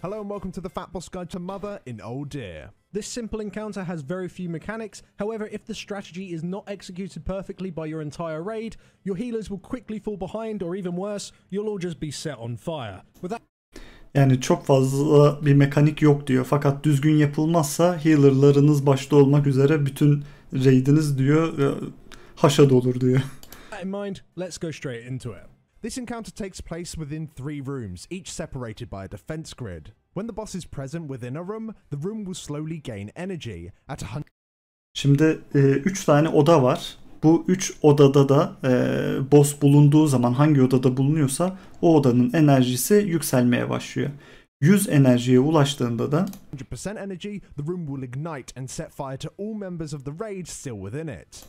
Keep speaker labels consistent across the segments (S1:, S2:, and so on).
S1: Hello and welcome to the Fatboss Guide to Mother in Uldir.
S2: This simple encounter has very few mechanics. However, if the strategy is not executed perfectly by your entire raid, your healers will quickly fall behind, or even worse, you'll all just be set on fire.
S3: Yani çok fazla bir mekanik yok diyor. Fakat düzgün yapılmazsa healer'larınız başta olmak üzere bütün raid'iniz diyor haşat olur diyor.
S2: With that in mind, let's go straight into it.
S1: This encounter takes place within 3 rooms, each separated by a defense grid. When the boss is present within a room, the room will slowly gain energy at 100.
S3: Şimdi 3 tane oda var. Bu 3 odada da boss bulunduğu zaman hangi odada bulunuyorsa o odanın enerjisi yükselmeye başlıyor. 100 enerjiye ulaştığında da
S1: 100% energy, the room will ignite and set fire to all members of the raid still within it.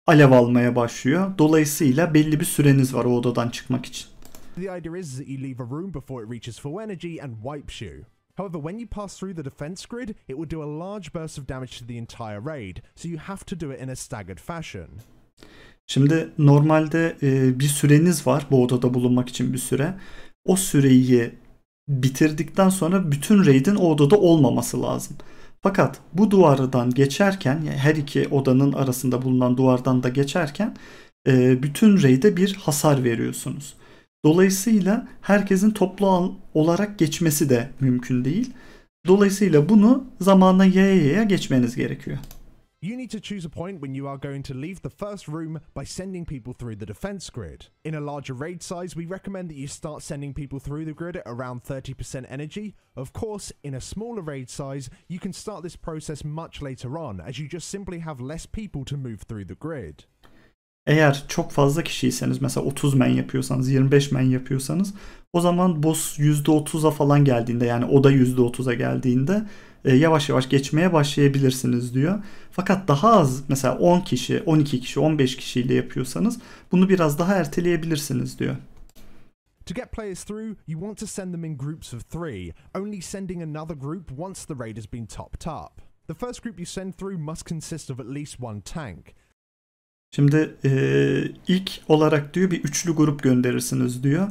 S3: alev almaya başlıyor. Dolayısıyla belli bir süreniz var o odadan çıkmak için.
S1: The idea is that you leave a room before it reaches full energy and wipes you. However, when you pass through the defense grid, it will do a large burst of damage to the entire raid, so you have to do it in a staggered fashion.
S3: Şimdi normalde bir süreniz var bu odada bulunmak için bir süre. O süreyi bitirdikten sonra bütün raid'in o odada olmaması lazım. Fakat bu duvardan geçerken, yani her iki odanın arasında bulunan duvardan da geçerken bütün raid'e bir hasar veriyorsunuz. Dolayısıyla herkesin toplu olarak geçmesi de mümkün değil. Dolayısıyla bunu zamana yaya geçmeniz gerekiyor.
S1: You need to choose a point when you are going to leave the first room by sending people through the defense grid. In a larger raid size, we recommend that you start sending people through the grid at around 30% energy. Of course, in a smaller raid size, you can start this process much later on, as you just simply have less people to move through the grid.
S3: Eğer çok fazla kişiyseniz, mesela 30 men yapıyorsanız, 25 men yapıyorsanız, o zaman boss %30'a falan geldiğinde, yani oda %30'a geldiğinde yavaş yavaş geçmeye başlayabilirsiniz diyor. Fakat daha az, mesela 10 kişi, 12 kişi, 15 kişiyle yapıyorsanız bunu biraz daha erteleyebilirsiniz diyor.
S1: To get players through, you want to send them in groups of 3, only sending another group once the raid has been topped up. The first group you send through must consist of at least 1 tank.
S3: Şimdi ilk olarak diyor bir üçlü grup gönderirsiniz diyor.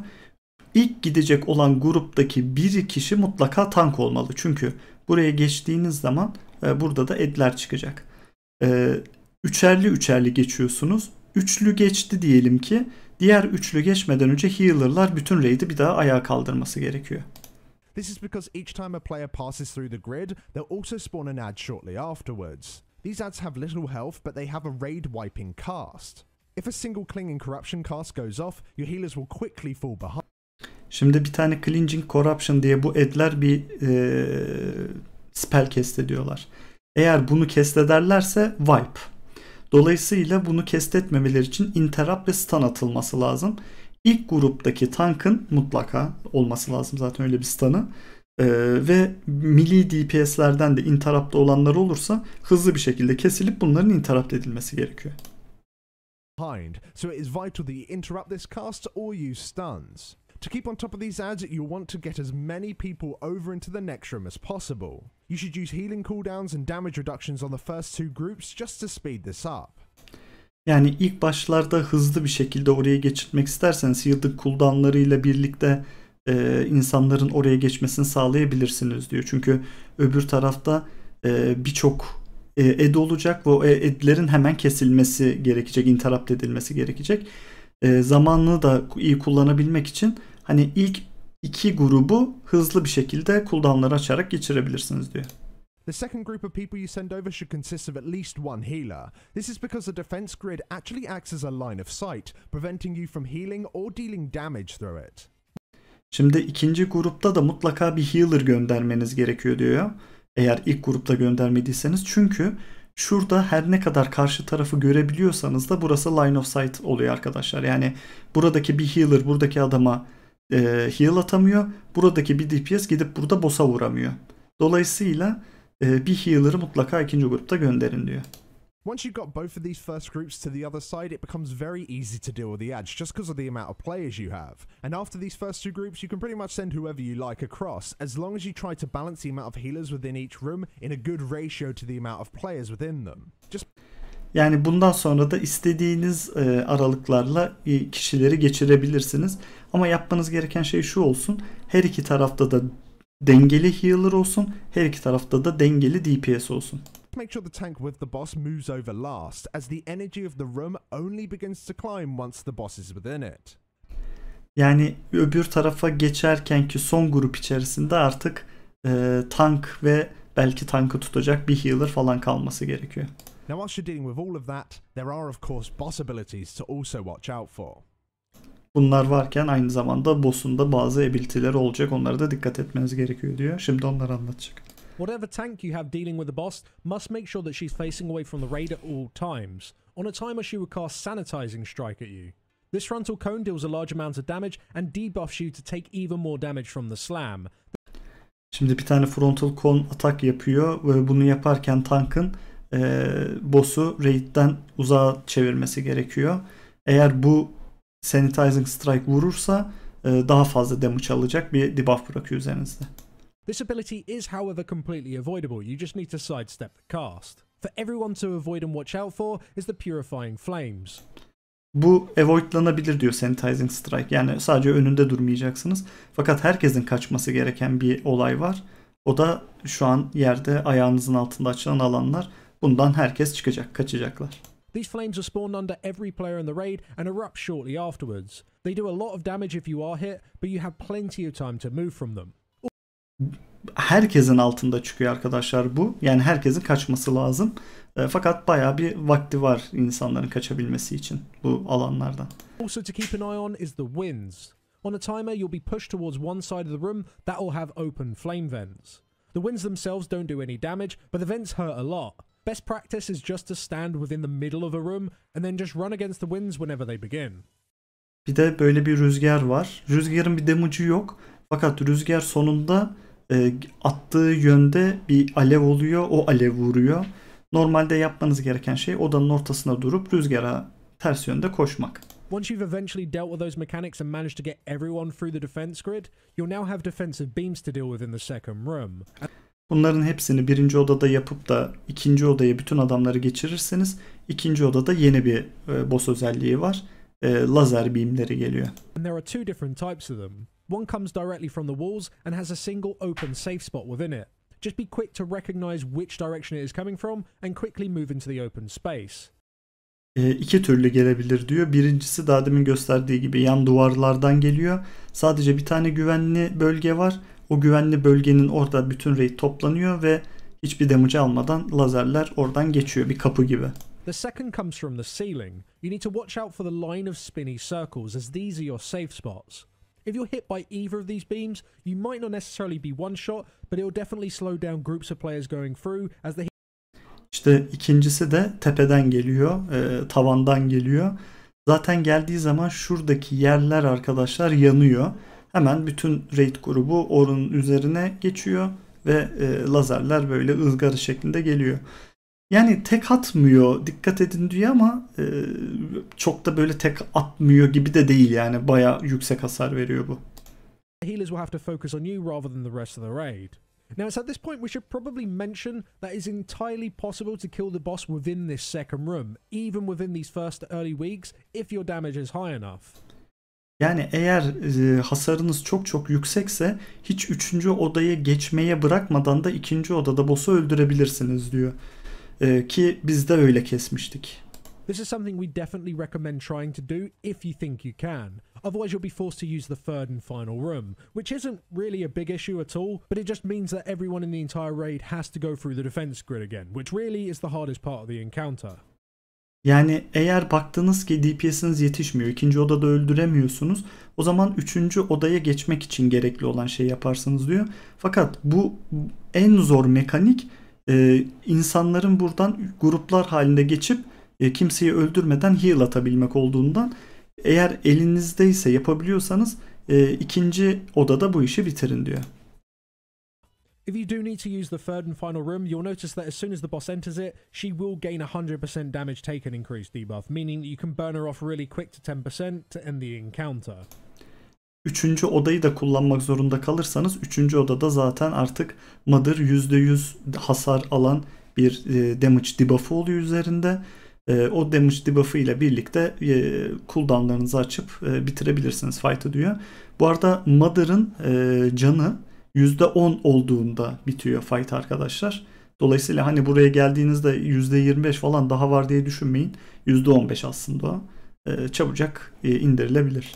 S3: İlk gidecek olan gruptaki bir kişi mutlaka tank olmalı. Çünkü buraya geçtiğiniz zaman burada da edler çıkacak. Üçerli geçiyorsunuz. Üçlü geçti diyelim ki. Diğer üçlü geçmeden önce healer'lar bütün raid'i bir daha ayağa kaldırması gerekiyor.
S1: This is because each time a player passes through the grid, they'll also spawn an ad shortly afterwards. These ads have little health, but they have a raid wiping cast. If a single clinging corruption cast goes off, your healers will quickly fall behind.
S3: Şimdi bir tane Clinging Corruption diye bu edler bir spell cast ediyorlar. Eğer bunu cast ederlerse wipe. Dolayısıyla bunu cast etmemeleri için interrupt ve stun atılması lazım. İlk gruptaki tankın mutlaka olması lazım zaten öyle bir stun'ı. Ve melee DPS'lerden de interrupt olanlar olursa hızlı bir şekilde kesilip bunların interrupt edilmesi gerekiyor.
S1: So it is vital that you interrupt this cast or use stuns. To keep on top of these ads, you want to get as many people over into the next room as possible. You should use healing cooldowns and damage reductions on the first 2 groups just to speed this up.
S3: Yani ilk başlarda hızlı bir şekilde oraya geçirmek isterseniz healing cooldownlarıyla birlikte insanların oraya geçmesini sağlayabilirsiniz diyor. Çünkü öbür tarafta birçok ed olacak ve o edlerin hemen kesilmesi gerekecek, interrupt edilmesi gerekecek. Zamanını da iyi kullanabilmek için hani ilk 2 grubu hızlı bir şekilde cooldown'ları açarak geçirebilirsiniz diyor.
S1: The second group of people you send over should consist of at least 1 healer. This is because the defense grid actually acts as a line of sight, preventing you from healing or dealing damage through it.
S3: Şimdi ikinci grupta da mutlaka bir healer göndermeniz gerekiyor diyor. Eğer ilk grupta göndermediyseniz. Çünkü şurada her ne kadar karşı tarafı görebiliyorsanız da burası line of sight oluyor arkadaşlar. Yani buradaki bir healer buradaki adama heal atamıyor. Buradaki bir DPS gidip burada boss'a vuramıyor. Dolayısıyla bir healer'ı mutlaka ikinci grupta gönderin diyor.
S1: Once you've got both of these first groups to the other side, it becomes very easy to deal with the ads just because of the amount of players you have. And after these first 2 groups, you can pretty much send whoever you like across, as long as you try to balance the amount of healers within each room in a good ratio to the amount of players within them.
S3: Yani bundan sonra da istediğiniz aralıklarla kişileri geçirebilirsiniz. Ama yapmanız gereken şey şu olsun. Her iki tarafta da dengeli healer olsun. Her iki tarafta da dengeli DPS olsun.
S1: Make sure the tank with the boss moves over last, as the energy of the room only begins to climb once the boss is within it.
S3: Yani öbür tarafa geçerkenki son grup içerisinde artık tank ve belki tankı tutacak bir healer falan kalması gerekiyor.
S1: Now, whilst you're dealing with all of that, there are of course boss abilities to also watch out for.
S3: Bunlar varken aynı zamanda boss'un da bazı ability'leri olacak. Onlara da dikkat etmeniz gerekiyor diyor. Şimdi onları anlatacak.
S2: Whatever tank you have dealing with the boss must make sure that she's facing away from the raid at all times. On a timer, she will cast Sanitizing Strike at you. This frontal cone deals a large amount of damage and debuffs you to take even more damage from the slam.
S3: Şimdi bir tane frontal cone atak yapıyor ve bunu yaparken tankın boss'u raid'den uzağa çevirmesi gerekiyor. Eğer bu Sanitizing Strike vurursa daha fazla damage alacak bir debuff bırakıyor üzerinizde.
S2: This ability is however completely avoidable, you just need to sidestep the cast. For everyone to avoid and watch out for is the Purifying Flames.
S3: Bu avoidlanabilir diyor Sanitizing Strike. Yani sadece önünde durmayacaksınız. Fakat herkesin kaçması gereken bir olay var. O da şu an yerde ayağınızın altında açılan alanlar. Bundan herkes çıkacak, kaçacaklar.
S2: These flames are spawned under every player in the raid and erupt shortly afterwards. They do a lot of damage if you are hit, but you have plenty of time to move from them.
S3: Herkesin altında çıkıyor arkadaşlar bu. Yani herkesin kaçması lazım. Fakat bayağı bir vakti var insanların kaçabilmesi için bu alanlardan.
S2: Also to keep an eye on is the winds. On a timer you'll be pushed towards one side of the room that will have open flame vents. The winds themselves don't do any damage, but the vents hurt a lot. Best practice is just to stand within the middle of a room and then just run against the winds whenever they begin.
S3: Bir de böyle bir rüzgar var. Rüzgarın bir damage'ı yok. Fakat rüzgar sonunda attığı yönde bir alev oluyor. O alev vuruyor. Normalde yapmanız gereken şey odanın ortasına durup rüzgara ters yönde koşmak.
S2: Once you've eventually dealt with those mechanics and managed to get everyone through the defense grid, you'll now have defensive beams to deal with in the second room.
S3: Bunların hepsini birinci odada yapıp da ikinci odaya bütün adamları geçirirseniz ikinci odada yeni bir boss özelliği var. Lazer beamleri geliyor.
S2: And there are two different types of them. One comes directly from the walls and has a single open safe spot within it. Just be quick to recognize which direction it is coming from and quickly move into the open space.
S3: İki türlü gelebilir diyor. Birincisi daha demin gösterdiği gibi yan duvarlardan geliyor. Sadece bir tane güvenli bölge var. O güvenli bölgenin orada bütün raid toplanıyor ve hiçbir damage almadan lazerler oradan geçiyor. Bir kapı gibi.
S2: The second comes from the ceiling. You need to watch out for the line of spinny circles as these are your safe spots. If you're hit by either of these beams, you might not necessarily be one shot, but it will definitely slow down groups of players going through as they.
S3: İşte ikincisi de tepeden geliyor, tavandan geliyor. Zaten geldiği zaman şuradaki yerler arkadaşlar yanıyor. Hemen bütün raid grubu onun üzerine geçiyor ve lazerler böyle ızgara şeklinde geliyor. Yani tek atmıyor, dikkat edin diyor ama çok da böyle tek atmıyor gibi de değil yani. Bayağı yüksek hasar veriyor bu.
S2: Healers will have to focus on you rather than the rest of the raid. Now it's at this point we should probably mention that it's entirely possible to kill the boss within this second room, even within these first early weeks, if your damage is high enough.
S3: Yani eğer hasarınız çok yüksekse hiç 3. odaya geçmeye bırakmadan da 2. odada boss'u öldürebilirsiniz diyor. Ki biz de öyle kesmiştik.
S2: This is something we definitely recommend trying to do if you think you can. Otherwise you'll be forced to use the third and final room, which isn't really a big issue at all, but it just means that everyone in the entire raid has to go through the defense grid again, which really is the hardest part of the encounter.
S3: Yani eğer baktınız ki DPS'iniz yetişmiyor, 2. odada öldüremiyorsunuz, o zaman 3. odaya geçmek için gerekli olan şey yaparsınız diyor. Fakat bu en zor mekanik, insanların buradan gruplar halinde geçip kimseyi öldürmeden heal atabilmek olduğundan, eğer elinizdeyse yapabiliyorsanız 2. odada bu işi bitirin diyor.
S2: If you do need to use the third and final room, you'll notice that as soon as the boss enters it, she will gain 100% damage taken increase debuff, meaning that you can burn her off really quick to 10% to end the encounter.
S3: 3. odayı da kullanmak zorunda kalırsanız 3. odada zaten artık Mother %100 hasar alan bir damage debuff'ı oluyor üzerinde. O damage debuff'ı ile birlikte cooldown'larınızı açıp bitirebilirsiniz fight'ı diyor. Bu arada Mother'ın canı %10 olduğunda bitiyor fight arkadaşlar. Dolayısıyla hani buraya geldiğinizde %25 falan daha var diye düşünmeyin. %15 aslında o. Çabucak indirilebilir.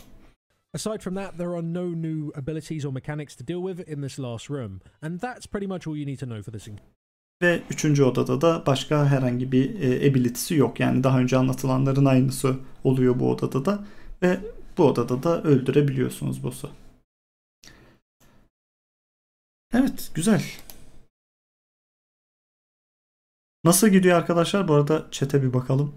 S2: Aside from that, there are no new abilities or mechanics to deal with in this last room, and that's pretty much all you need to know for this.
S3: Ve 3. odada da başka herhangi bir ability'si yok. Yani daha önce anlatılanların aynısı oluyor bu odada da. Ve bu odada da öldürebiliyorsunuz boss'u. Evet, güzel. Nasıl gidiyor arkadaşlar? Bu arada chat'e bir bakalım.